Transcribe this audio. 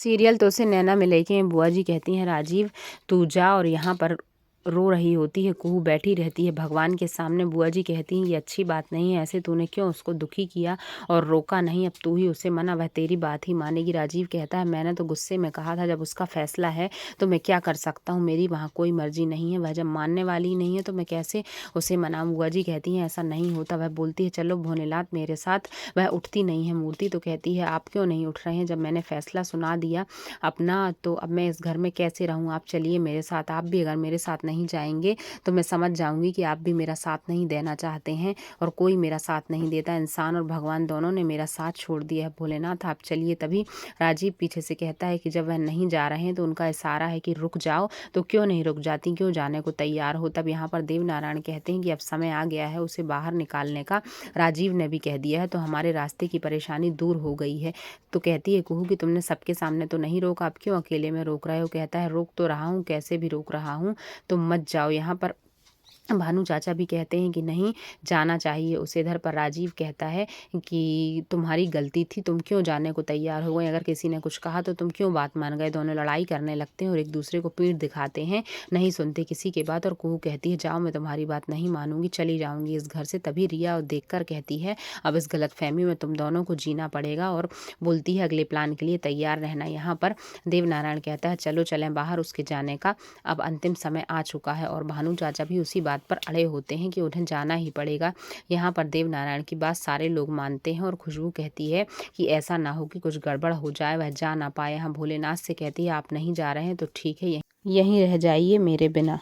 Serial तो से नैना में लेके हैं। बुआ जी कहती हैं राजीव तू जा, और यहाँ पर रो रही होती है कुहू, बैठी रहती है भगवान के सामने। बुआ जी कहती हैं ये अच्छी बात नहीं है, ऐसे तूने क्यों उसको दुखी किया और रोका नहीं, अब तू ही उसे मना, वह तेरी बात ही मानेगी। राजीव कहता है मैंने तो गुस्से में कहा था, जब उसका फैसला है तो मैं क्या कर सकता हूँ, मेरी वहाँ कोई मर्जी नहीं है, वह जब मानने वाली ही नहीं है तो मैं कैसे उसे मनाऊँ। बुआ जी कहती हैं ऐसा नहीं होता। वह बोलती है चलो भोलेनाथ मेरे साथ। वह उठती नहीं है। मूर्ति तो कहती है आप क्यों नहीं उठ रहे हैं, जब मैंने फैसला सुना दिया अपना तो अब मैं इस घर में कैसे रहूँ, आप चलिए मेरे साथ। आप भी अगर मेरे साथ नहीं जाएंगे तो मैं समझ जाऊंगी कि आप भी मेरा साथ नहीं देना चाहते हैं, और कोई मेरा साथ नहीं देता। इंसान और भगवान दोनों ने मेरा साथ छोड़ दिया है, भोलेनाथ आप चलिए। तभी राजीव पीछे से कहता है कि जब वह नहीं जा रहे हैं तो उनका इशारा है कि रुक जाओ, तो क्यों नहीं रुक जाती, क्यों जाने को तैयार हो। तब यहाँ पर देवनारायण कहते हैं कि अब समय आ गया है उसे बाहर निकालने का, राजीव ने भी कह दिया है, तो हमारे रास्ते की परेशानी दूर हो गई है। तो कहती है कुहू कि तुमने सबके सामने तो नहीं रोका, अब क्यों अकेले में रोक रहे हो। कहता है रोक तो रहा हूँ, कैसे भी रोक रहा हूँ, तुम मत जाओ। यहाँ पर भानु चाचा भी कहते हैं कि नहीं जाना चाहिए उसे। इधर पर राजीव कहता है कि तुम्हारी गलती थी, तुम क्यों जाने को तैयार हो गए, अगर किसी ने कुछ कहा तो तुम क्यों बात मान गए। दोनों लड़ाई करने लगते हैं और एक दूसरे को पीठ दिखाते हैं, नहीं सुनते किसी की बात। और कुहू कहती है जाओ, मैं तुम्हारी बात नहीं मानूंगी, चली जाऊंगी इस घर से। तभी रिया देखकर कहती है अब इस गलतफहमी में तुम दोनों को जीना पड़ेगा, और बोलती है अगले प्लान के लिए तैयार रहना। यहाँ पर देवनारायण कहता है चलो चलें बाहर, उसके जाने का अब अंतिम समय आ चुका है, और भानु चाचा भी उसी बात पर अड़े होते हैं कि उन्हें जाना ही पड़ेगा। यहाँ पर देवनारायण की बात सारे लोग मानते हैं, और खुशबू कहती है कि ऐसा ना हो कि कुछ गड़बड़ हो जाए, वह जा ना पाए। यहाँ भोलेनाथ से कहती है आप नहीं जा रहे हैं तो ठीक है, यहीं रह जाइए मेरे बिना।